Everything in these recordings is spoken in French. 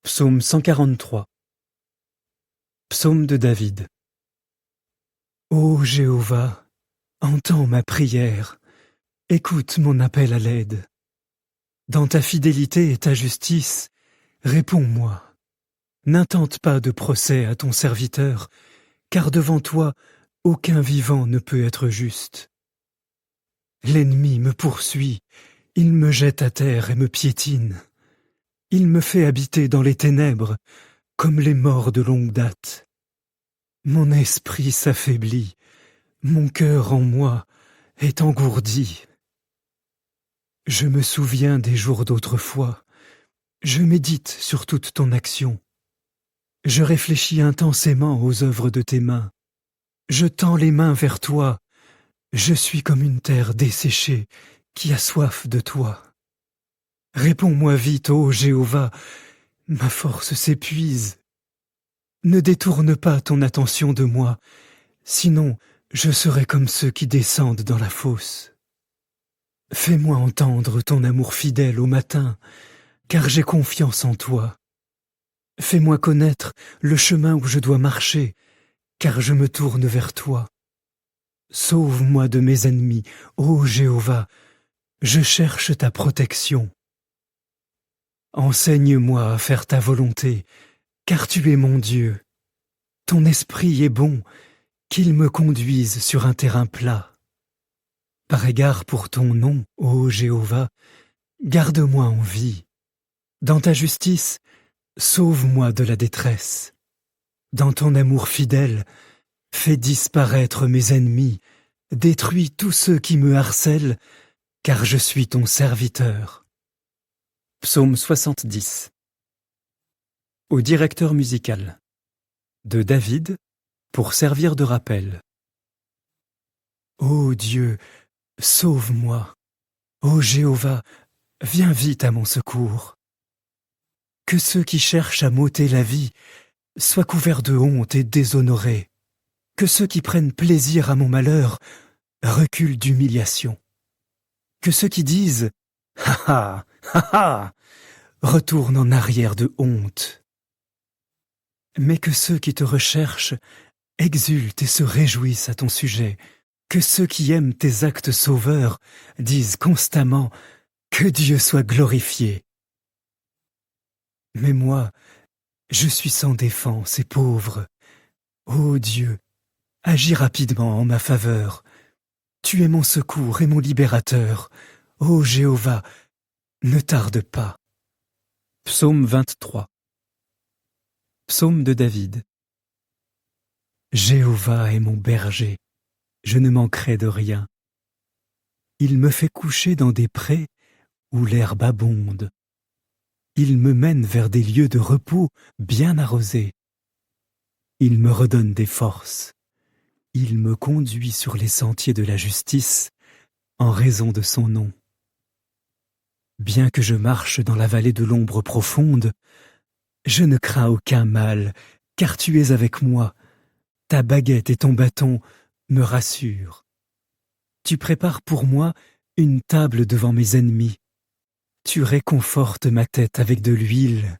Psaume 143. Psaume de David. Ô Jéhovah, entends ma prière, écoute mon appel à l'aide. Dans ta fidélité et ta justice, réponds-moi. N'intente pas de procès à ton serviteur, car devant toi, aucun vivant ne peut être juste. L'ennemi me poursuit, il me jette à terre et me piétine. Il me fait habiter dans les ténèbres, comme les morts de longue date. Mon esprit s'affaiblit, mon cœur en moi est engourdi. Je me souviens des jours d'autrefois, je médite sur toute ton action. Je réfléchis intensément aux œuvres de tes mains. Je tends les mains vers toi, je suis comme une terre desséchée qui a soif de toi. Réponds-moi vite, ô Jéhovah, ma force s'épuise. Ne détourne pas ton attention de moi, sinon je serai comme ceux qui descendent dans la fosse. Fais-moi entendre ton amour fidèle au matin, car j'ai confiance en toi. Fais-moi connaître le chemin où je dois marcher, car je me tourne vers toi. Sauve-moi de mes ennemis, ô Jéhovah, je cherche ta protection. Enseigne-moi à faire ta volonté, car tu es mon Dieu. Ton esprit est bon, qu'il me conduise sur un terrain plat. Par égard pour ton nom, ô Jéhovah, garde-moi en vie. Dans ta justice, sauve-moi de la détresse. Dans ton amour fidèle, fais disparaître mes ennemis, détruis tous ceux qui me harcèlent, car je suis ton serviteur. Psaume 70. Au directeur musical. De David, pour servir de rappel. Ô Dieu, sauve-moi. Ô Jéhovah, viens vite à mon secours. Que ceux qui cherchent à m'ôter la vie soient couverts de honte et déshonorés. Que ceux qui prennent plaisir à mon malheur reculent d'humiliation. Que ceux qui disent « Ha ha, ha ha !» retournent en arrière de honte. Mais que ceux qui te recherchent exultent et se réjouissent à ton sujet. Que ceux qui aiment tes actes sauveurs disent constamment « Que Dieu soit glorifié !» Mais moi, je suis sans défense et pauvre. Ô Dieu, agis rapidement en ma faveur. Tu es mon secours et mon libérateur. Ô Jéhovah, ne tarde pas. Psaume 23. Psaume de David. Jéhovah est mon berger, je ne manquerai de rien. Il me fait coucher dans des prés où l'herbe abonde. Il me mène vers des lieux de repos bien arrosés. Il me redonne des forces. Il me conduit sur les sentiers de la justice en raison de son nom. Bien que je marche dans la vallée de l'ombre profonde, je ne crains aucun mal, car tu es avec moi. Ta baguette et ton bâton me rassurent. Tu prépares pour moi une table devant mes ennemis. Tu réconfortes ma tête avec de l'huile.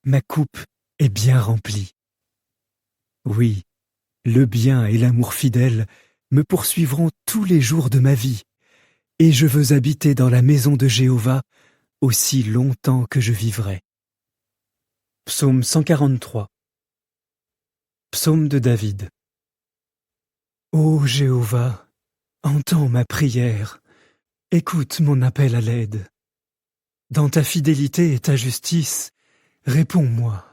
Ma coupe est bien remplie. Oui, le bien et l'amour fidèle me poursuivront tous les jours de ma vie, et je veux habiter dans la maison de Jéhovah aussi longtemps que je vivrai. Psaume 143. Psaume de David. Ô Jéhovah, entends ma prière, écoute mon appel à l'aide. Dans ta fidélité et ta justice, réponds-moi.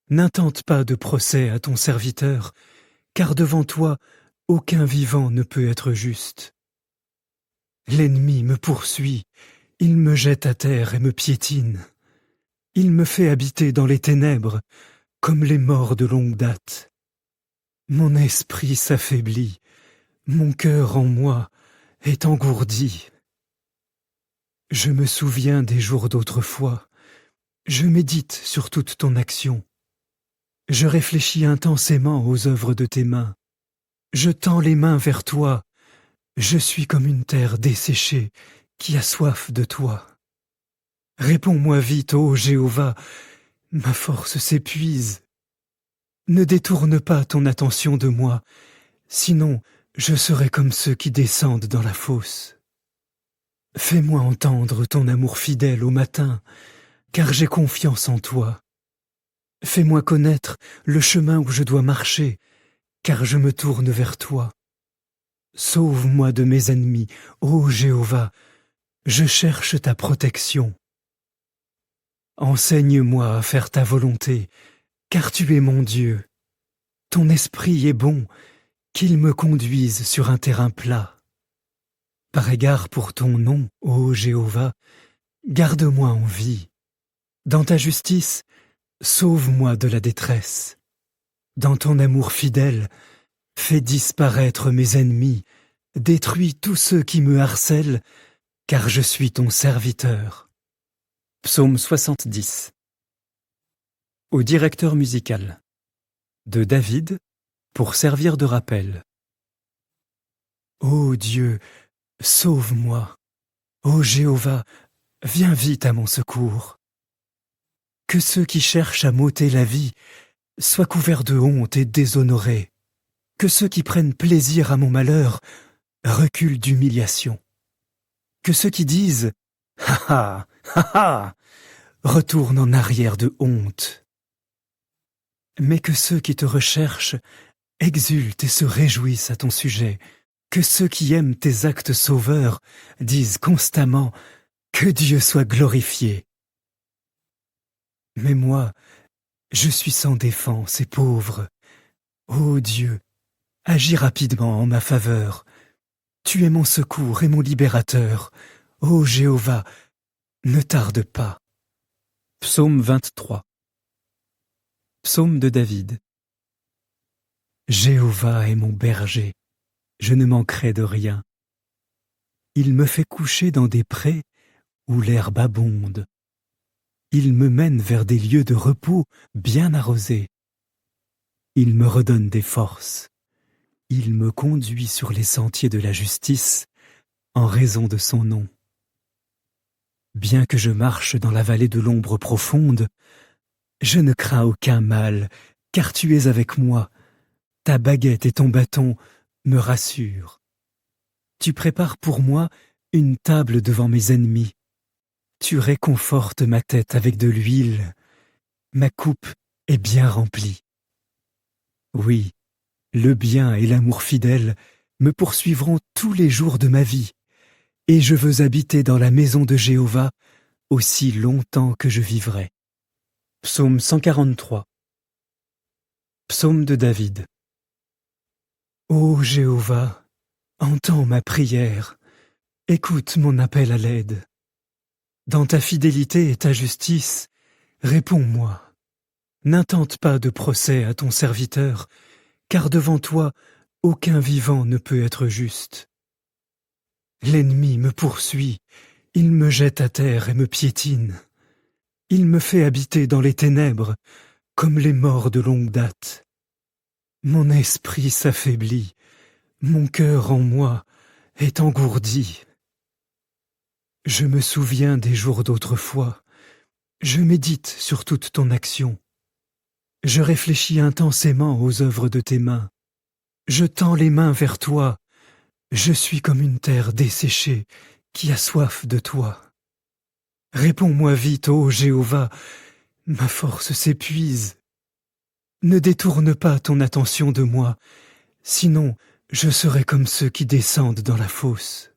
N'intente pas de procès à ton serviteur, car devant toi, aucun vivant ne peut être juste. L'ennemi me poursuit, il me jette à terre et me piétine. Il me fait habiter dans les ténèbres, comme les morts de longue date. Mon esprit s'affaiblit, mon cœur en moi est engourdi. Je me souviens des jours d'autrefois, je médite sur toute ton action. Je réfléchis intensément aux œuvres de tes mains. Je tends les mains vers toi, je suis comme une terre desséchée qui a soif de toi. Réponds-moi vite, ô Jéhovah, Ma force s'épuise. Ne détourne pas ton attention de moi, sinon je serai comme ceux qui descendent dans la fosse. Fais-moi entendre ton amour fidèle au matin, car j'ai confiance en toi. Fais-moi connaître le chemin où je dois marcher, car je me tourne vers toi. Sauve-moi de mes ennemis, ô Jéhovah, je cherche ta protection. Enseigne-moi à faire ta volonté, car tu es mon Dieu. Ton esprit est bon, qu'il me conduise sur un terrain plat. Par égard pour ton nom, ô Jéhovah, garde-moi en vie. Dans ta justice, sauve-moi de la détresse. Dans ton amour fidèle, fais disparaître mes ennemis, détruis tous ceux qui me harcèlent, car je suis ton serviteur. Psaume 70. Au directeur musical. De David, pour servir de rappel. Ô Dieu, sauve-moi. Ô Jéhovah, viens vite à mon secours. Que ceux qui cherchent à m'ôter la vie soient couverts de honte et déshonorés. Que ceux qui prennent plaisir à mon malheur reculent d'humiliation. Que ceux qui disent « Ha ha, ha ha !» retournent en arrière de honte. Mais que ceux qui te recherchent exultent et se réjouissent à ton sujet. Que ceux qui aiment tes actes sauveurs disent constamment « Que Dieu soit glorifié !» Mais moi, je suis sans défense et pauvre. Ô Dieu, agis rapidement en ma faveur. Tu es mon secours et mon libérateur. Ô Jéhovah, ne tarde pas. Psaume 23. Psaume de David. Jéhovah est mon berger, je ne manquerai de rien. Il me fait coucher dans des prés où l'herbe abonde. Il me mène vers des lieux de repos bien arrosés. Il me redonne des forces. Il me conduit sur les sentiers de la justice en raison de son nom. Bien que je marche dans la vallée de l'ombre profonde, je ne crains aucun mal, car tu es avec moi. Ta baguette et ton bâton me rassurent. Tu prépares pour moi une table devant mes ennemis. Tu réconfortes ma tête avec de l'huile. Ma coupe est bien remplie. Oui, le bien et l'amour fidèle me poursuivront tous les jours de ma vie, et je veux habiter dans la maison de Jéhovah aussi longtemps que je vivrai. Psaume 143. Psaume de David. Ô Jéhovah, entends ma prière, écoute mon appel à l'aide. Dans ta fidélité et ta justice, réponds-moi. N'intente pas de procès à ton serviteur, car devant toi, aucun vivant ne peut être juste. L'ennemi me poursuit, il me jette à terre et me piétine. Il me fait habiter dans les ténèbres, comme les morts de longue date. Mon esprit s'affaiblit, mon cœur en moi est engourdi. Je me souviens des jours d'autrefois, je médite sur toute ton action. Je réfléchis intensément aux œuvres de tes mains. Je tends les mains vers toi. Je suis comme une terre desséchée qui a soif de toi. Réponds-moi vite, ô Jéhovah, ma force s'épuise. Ne détourne pas ton attention de moi, sinon je serai comme ceux qui descendent dans la fosse.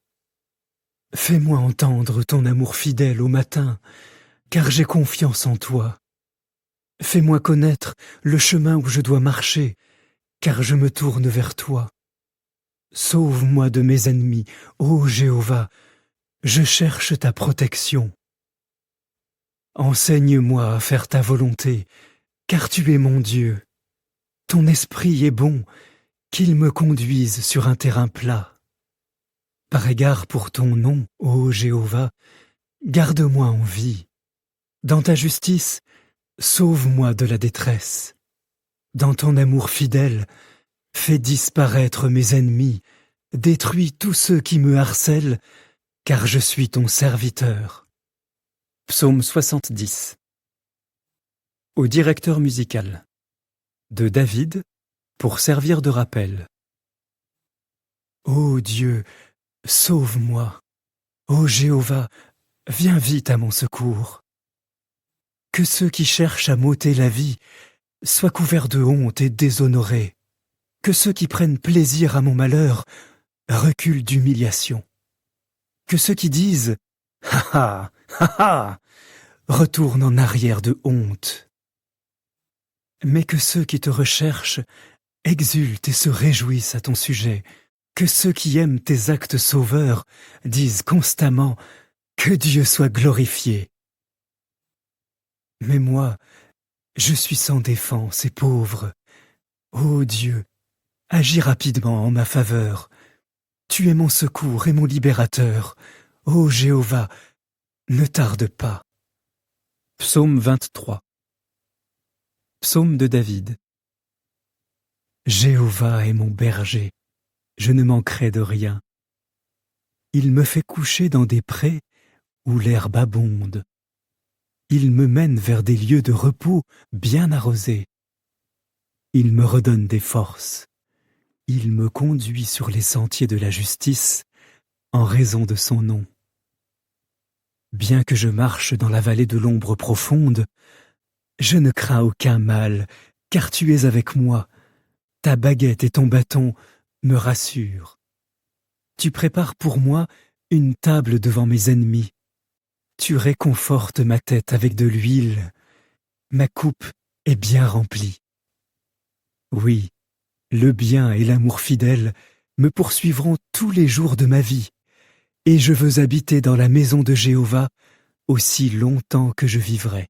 Fais-moi entendre ton amour fidèle au matin, car j'ai confiance en toi. Fais-moi connaître le chemin où je dois marcher, car je me tourne vers toi. Sauve-moi de mes ennemis, ô Jéhovah, je cherche ta protection. Enseigne-moi à faire ta volonté, car tu es mon Dieu. Ton esprit est bon, qu'il me conduise sur un terrain plat. Par égard pour ton nom, ô Jéhovah, garde-moi en vie. Dans ta justice, sauve-moi de la détresse. Dans ton amour fidèle, fais disparaître mes ennemis, détruis tous ceux qui me harcèlent, car je suis ton serviteur. Psaume 70. Au directeur musical. De David, pour servir de rappel. Ô Dieu, sauve-moi. Ô Jéhovah, viens vite à mon secours. Que ceux qui cherchent à m'ôter la vie soient couverts de honte et déshonorés. Que ceux qui prennent plaisir à mon malheur reculent d'humiliation. Que ceux qui disent « Ha ha, ha ha !» retournent en arrière de honte. Mais que ceux qui te recherchent exultent et se réjouissent à ton sujet. Que ceux qui aiment tes actes sauveurs disent constamment « Que Dieu soit glorifié !» Mais moi, je suis sans défense et pauvre. Ô Dieu, agis rapidement en ma faveur. Tu es mon secours et mon libérateur. Ô Jéhovah, ne tarde pas. Psaume 23. Psaume de David. Jéhovah est mon berger, je ne manquerai de rien. Il me fait coucher dans des prés où l'herbe abonde. Il me mène vers des lieux de repos bien arrosés. Il me redonne des forces. Il me conduit sur les sentiers de la justice en raison de son nom. Bien que je marche dans la vallée de l'ombre profonde, je ne crains aucun mal, car tu es avec moi. Ta baguette et ton bâton me rassurent. Tu prépares pour moi une table devant mes ennemis. Tu réconfortes ma tête avec de l'huile. Ma coupe est bien remplie. Oui, le bien et l'amour fidèle me poursuivront tous les jours de ma vie, et je veux habiter dans la maison de Jéhovah aussi longtemps que je vivrai.